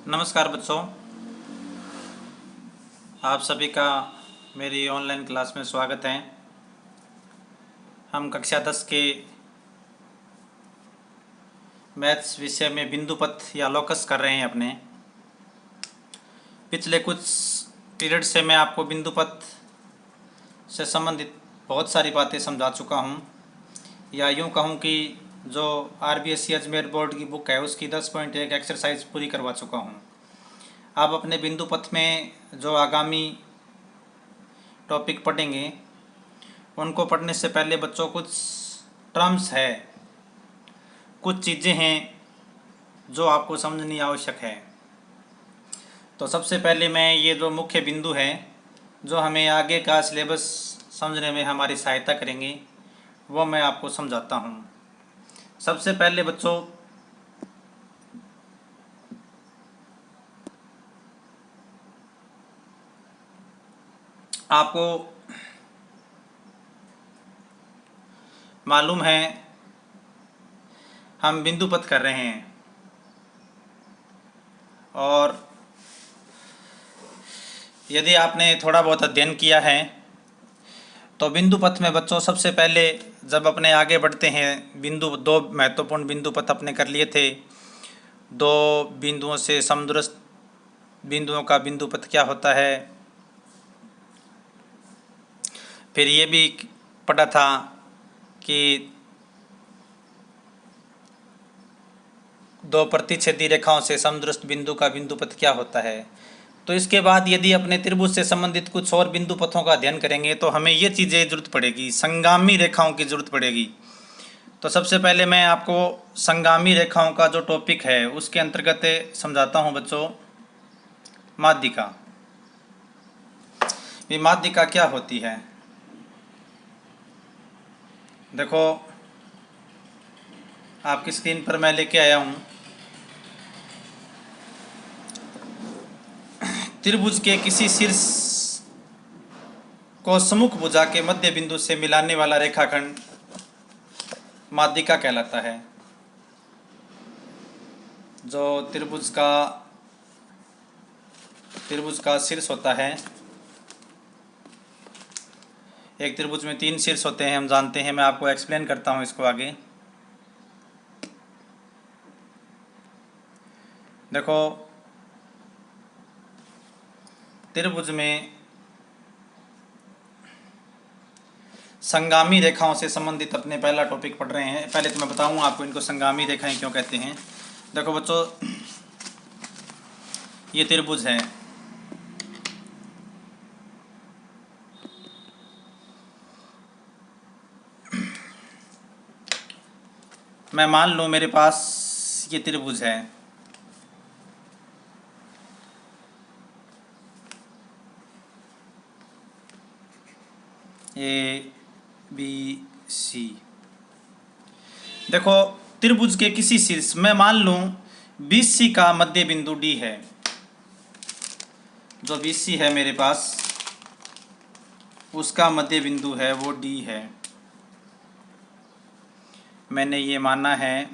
नमस्कार बच्चों, आप सभी का मेरी ऑनलाइन क्लास में स्वागत है। हम कक्षा 10 के मैथ्स विषय में बिंदु पथ या लोकस कर रहे हैं अपने। पिछले कुछ पीरियड से मैं आपको बिंदु पथ से संबंधित बहुत सारी बातें समझा चुका हूँ, या यूँ कहूँ कि जो RBSC अजमेर बोर्ड की बुक है उसकी 10.1 एक्सरसाइज पूरी करवा चुका हूँ। आप अपने बिंदु पथ में जो आगामी टॉपिक पढ़ेंगे उनको पढ़ने से पहले बच्चों कुछ टर्म्स है, कुछ चीज़ें हैं जो आपको समझनी आवश्यक है। तो सबसे पहले मैं ये जो मुख्य बिंदु है जो हमें आगे का सिलेबस समझने में हमारी सहायता करेंगे वो मैं आपको समझाता हूँ। सबसे पहले बच्चों आपको मालूम है हम बिंदु पथ कर रहे हैं, और यदि आपने थोड़ा बहुत अध्ययन किया है तो बिंदु पथ में बच्चों सबसे पहले जब अपने आगे बढ़ते हैं, दो महत्वपूर्ण बिंदु पथ अपने कर लिए थे। दो बिंदुओं से समदूरस्थ बिंदुओं का बिंदु पथ क्या होता है, फिर ये भी पढ़ा था कि दो प्रतिच्छेदी रेखाओं से समदूरस्थ बिंदु का बिंदु पथ क्या होता है। तो इसके बाद यदि अपने त्रिभुज से संबंधित कुछ और बिंदु पथों का अध्ययन करेंगे तो हमें ये चीज़ें जरूरत पड़ेगी, संगामी रेखाओं की जरूरत पड़ेगी। तो सबसे पहले मैं आपको संगामी रेखाओं का जो टॉपिक है उसके अंतर्गत समझाता हूँ बच्चों। माध्यिका, ये माध्यिका क्या होती है? देखो आपकी स्क्रीन पर मैं लेके आया हूँ त्रिभुज के किसी शीर्ष को सम्मुख भुजा के मध्य बिंदु से मिलाने वाला रेखाखंड माध्यिका कहलाता है। जो त्रिभुज का शीर्ष होता है, एक त्रिभुज में 3 शीर्ष होते हैं, हम जानते हैं। मैं आपको एक्सप्लेन करता हूँ इसको आगे। देखो त्रिभुज में संगामी रेखाओं से संबंधित अपने पहला टॉपिक पढ़ रहे हैं। पहले तो मैं बताऊँ आपको इनको संगामी रेखाएं क्यों कहते हैं। देखो बच्चों, ये त्रिभुज है, मैं मान लूँ मेरे पास ये त्रिभुज है, ABC। देखो त्रिभुज के किसी शीर्ष, मैं मान लूँ BC का मध्य बिंदु D है। जो BC है मेरे पास उसका मध्य बिंदु है वो D है। मैंने ये माना है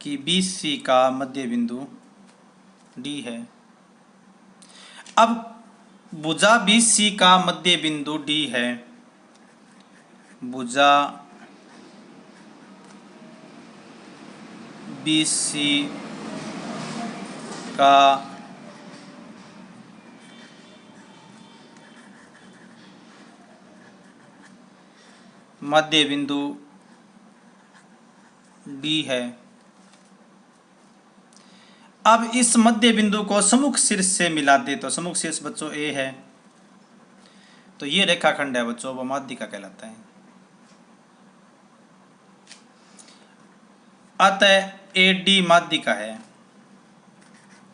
कि BC का मध्य बिंदु D है। अब भुजा BC का मध्य बिंदु D है, भुजा BC का मध्य बिंदु D है। अब इस मध्य बिंदु को सम्मुख शीर्ष से मिला दे तो सम्मुख शीर्ष बच्चों A है, तो ये रेखाखंड है बच्चों, वो माध्यिका कहलाता है। अतः AD माध्यिका है,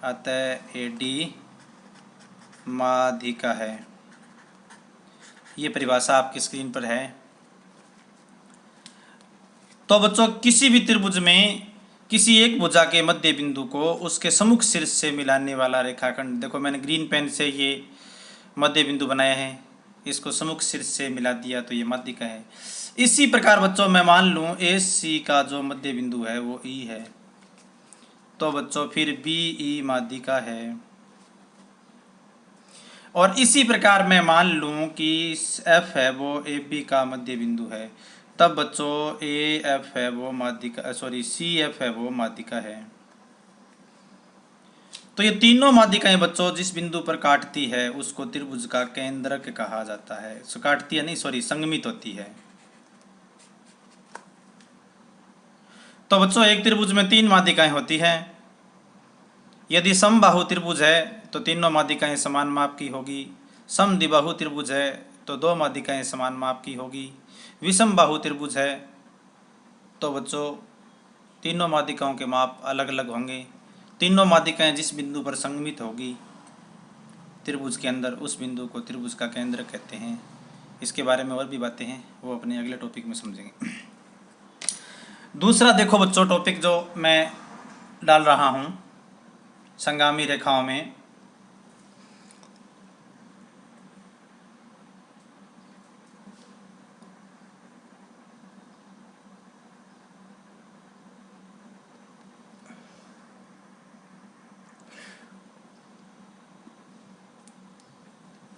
अतः AD माध्यिका है। ये परिभाषा आपकी स्क्रीन पर है। तो बच्चों किसी भी त्रिभुज में किसी एक भुजा के मध्य बिंदु को उसके सम्मुख शीर्ष से मिलाने वाला रेखाखंड, देखो मैंने ग्रीन पेन से ये मध्य बिंदु बनाया है, इसको सम्मुख शीर्ष से मिला दिया तो ये माध्यिका है। इसी प्रकार बच्चों मैं मान लूँ AC का जो मध्य बिंदु है वो E है, तो बच्चों फिर बी ई माध्यिका है। और इसी प्रकार मैं मान लूँ कि एफ है वो ए बी का मध्य बिंदु है, तब बच्चों ए एफ है वो माध्यिका, सॉरी सी एफ है वो माध्यिका है। तो ये तीनों माध्यिकाएं बच्चों जिस बिंदु पर काटती है उसको त्रिभुज का केंद्रक कहा जाता है। काटती है नहीं, सॉरी संगमित होती है। तो बच्चों एक त्रिभुज में तीन माध्यिकाएं होती हैं। यदि समबाहु त्रिभुज है तो तीनों माध्यिकाएं समान माप की होगी। समद्विबाहु त्रिभुज है तो दो माध्यिकाएं समान माप की होगी। विषम बाहु त्रिभुज है तो बच्चों तीनों माध्यिकाओं के माप अलग अलग होंगे। तीनों माध्यिकाएं जिस बिंदु पर संगमित होगी त्रिभुज के अंदर, उस बिंदु को त्रिभुज का केंद्र कहते हैं। इसके बारे में और भी बातें हैं, वो अपने अगले टॉपिक में समझेंगे। दूसरा देखो बच्चों टॉपिक जो मैं डाल रहा हूँ संगामी रेखाओं में,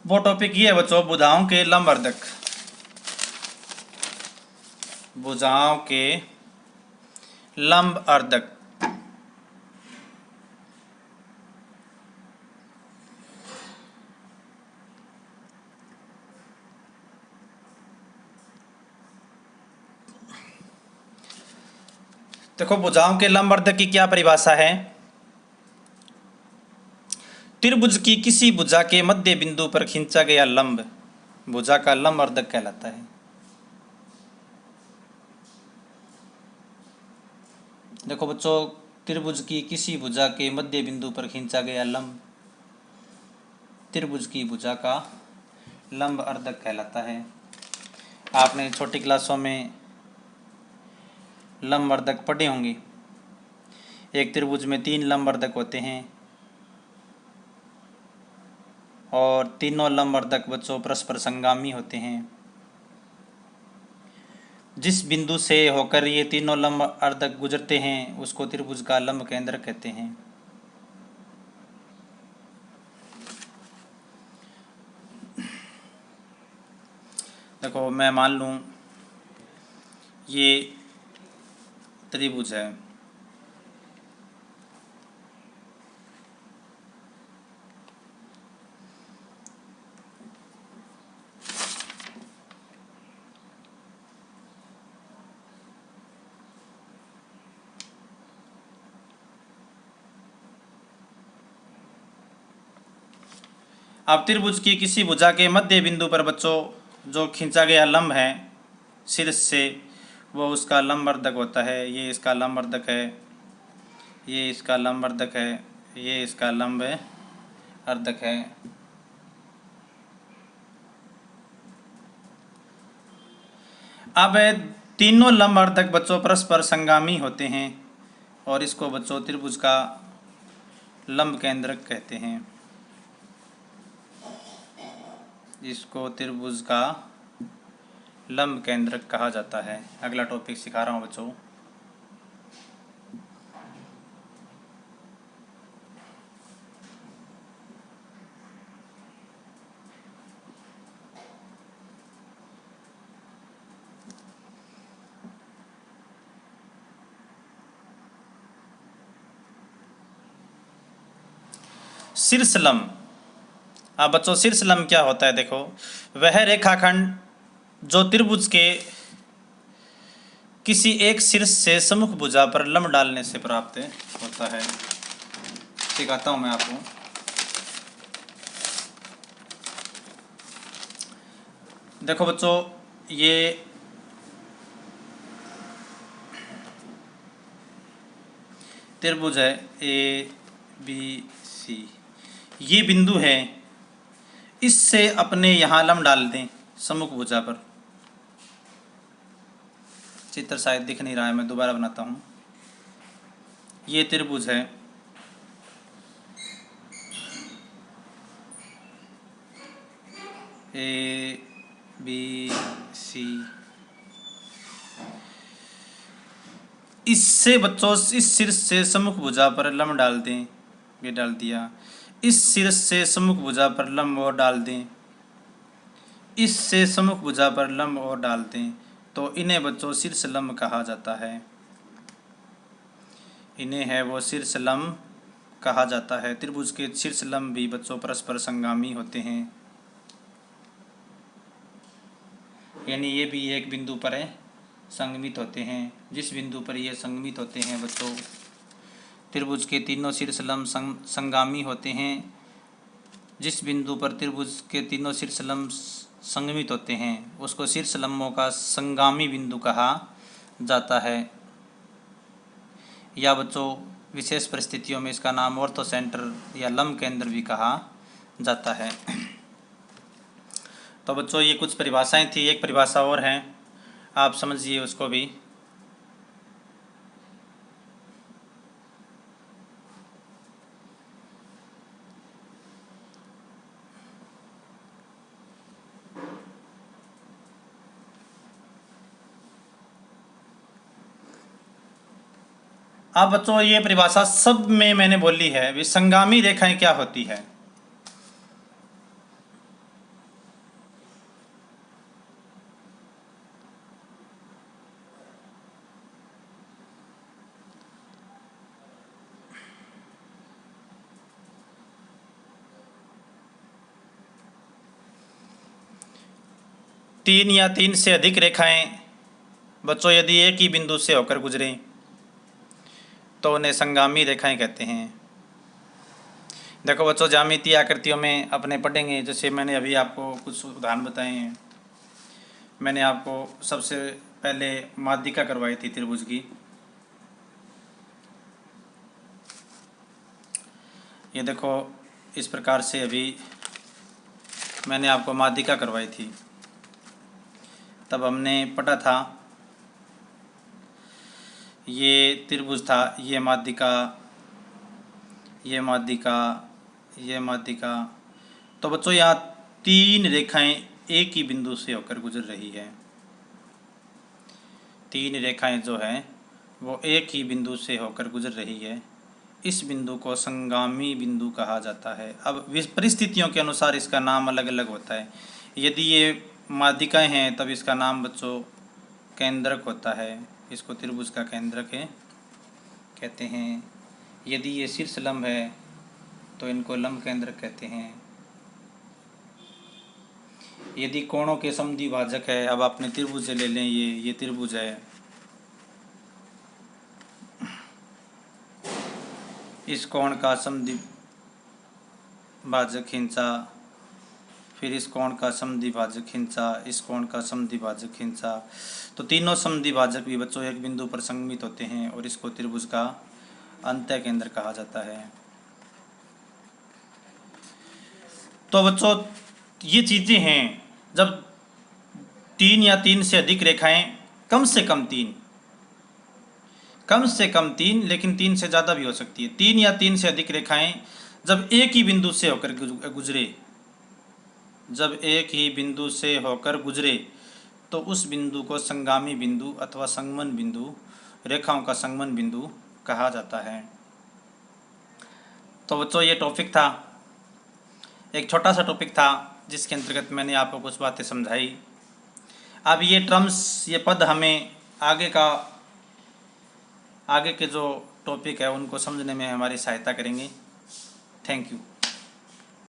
वो टॉपिक ये है बच्चों भुजाओं के लंबवर्धक। भुजाओं के लंबवर्धक। देखो भुजाओं के लंबवर्धक की क्या परिभाषा है। त्रिभुज की किसी भुजा के मध्य बिंदु पर खींचा गया लंब भुजा का लंबवर्धक कहलाता है। देखो बच्चों त्रिभुज की किसी भुजा के मध्य बिंदु पर खींचा गया लंब त्रिभुज की भुजा का लंबवर्धक कहलाता है। आपने छोटी क्लासों में लंबवर्धक पढ़े होंगे। एक त्रिभुज में तीन लंबवर्धक होते हैं और तीनों लंबवर्धक बच्चों परस्पर संगामी होते हैं। जिस बिंदु से होकर ये तीनों लंबवर्धक गुजरते हैं उसको त्रिभुज का लंब केंद्र कहते हैं। देखो मैं मान लूँ ये त्रिभुज है, अब त्रिभुज की किसी भुजा के मध्य बिंदु पर बच्चों जो खींचा गया लंब है शीर्ष से वो उसका लंबवर्धक होता है। ये इसका लंबवर्धक है, ये इसका लंबवर्धक है, ये इसका लंबवर्धक है। अब तीनों लंबवर्धक बच्चों परस्पर संगामी होते हैं और इसको बच्चों त्रिभुज का लंब केंद्रक कहते हैं। इसको त्रिभुज का लंब केंद्रक कहा जाता है। अगला टॉपिक सिखा रहा हूँ बच्चों। शीर्ष लंब। अब बच्चों शीर्ष लंब क्या होता है। देखो वह रेखाखंड जो त्रिभुज के किसी एक शीर्ष से सम्मुख भुजा पर लंब डालने से प्राप्त होता है। सिखाता हूं मैं आपको। देखो बच्चों ये त्रिभुज है ए बी सी, ये बिंदु है, इससे अपने यहाँ लंब डाल दें सम्मुख भुजा पर। चित्र शायद दिख नहीं रहा है, मैं दोबारा बनाता हूँ। ये त्रिभुज है, ए बी सी, इससे बच्चों इस शीर्ष से सम्मुख भुजा पर लंब डाल दें, ये डाल दिया। इस शीर्ष से सम्मुख भुजा पर लंब और डाल दें, इससे सम्मुख भुजा पर लंब और डाल दें, तो इन्हें बच्चों शीर्ष लंब कहा जाता है। इन्हें है वो शीर्ष लंब कहा जाता है। त्रिभुज के शीर्ष लंब भी बच्चों परस्पर संगामी होते हैं, यानी ये भी एक बिंदु पर संगमित होते हैं। जिस बिंदु पर ये संगमित होते हैं बच्चों, त्रिभुज के तीनों शीर्ष लंब संगामी होते हैं। जिस बिंदु पर त्रिभुज के तीनों शीर्ष लंब संगमित होते हैं उसको शीर्ष लंबों का संगामी बिंदु कहा जाता है, या बच्चों विशेष परिस्थितियों में इसका नाम ऑर्थो सेंटर या लंब केंद्र भी कहा जाता है। तो बच्चों ये कुछ परिभाषाएं थी, एक परिभाषा और है, आप समझिए उसको भी। अब बच्चों ये परिभाषा सब में मैंने बोली है, विसंगामी रेखाएं क्या होती है। तीन या तीन से अधिक रेखाएं बच्चों यदि एक ही बिंदु से होकर गुजरें तो उन्हें संगामी रेखाएं कहते हैं। देखो बच्चों, ज्यामितीय आकृतियों में अपने पढ़ेंगे, जैसे मैंने अभी आपको कुछ उदाहरण बताए हैं। मैंने आपको सबसे पहले माध्यिका करवाई थी त्रिभुज की, ये देखो इस प्रकार से अभी मैंने आपको माध्यिका करवाई थी। तब हमने पढ़ा था ये त्रिभुज था, ये माध्यिका, ये माध्यिका, ये माध्यिका। तो बच्चों यहाँ तीन रेखाएं एक ही बिंदु से होकर गुजर रही है। तीन रेखाएं जो हैं वो एक ही बिंदु से होकर गुजर रही है। इस बिंदु को संगामी बिंदु कहा जाता है। अब परिस्थितियों के अनुसार इसका नाम अलग अलग होता है। यदि ये माध्यिकाएं हैं तब इसका नाम बच्चों केंद्रक होता है, इसको त्रिभुज का केंद्रक कहते हैं। यदि ये शीर्ष लंब है तो इनको लंब केंद्रक कहते हैं। यदि कोणों के समद्विभाजक है, अब आपने त्रिभुज ले लें, ये त्रिभुज है, इस कोण का समद्विभाजक खींचा, फिर इस कोण का समद्विभाजक खींचा, इस कोण का समद्विभाजक खींचा, तो तीनों समद्विभाजक भी बच्चों एक बिंदु पर संगमित होते हैं और इसको त्रिभुज का अंत्य केंद्र कहा जाता है। तो बच्चों ये चीज़ें हैं, जब तीन या तीन से अधिक रेखाएं, कम से कम तीन, लेकिन तीन से ज़्यादा भी हो सकती है। तीन या तीन से अधिक रेखाएं जब एक ही बिंदु से होकर गुजरे, तो उस बिंदु को संगामी बिंदु अथवा संगमन बिंदु, रेखाओं का संगमन बिंदु कहा जाता है। तो बच्चों ये टॉपिक था, एक छोटा सा टॉपिक था जिसके अंतर्गत मैंने आपको कुछ बातें समझाई। अब ये टर्म्स, ये पद हमें आगे के जो टॉपिक है उनको समझने में हमारी सहायता करेंगे। Thank you.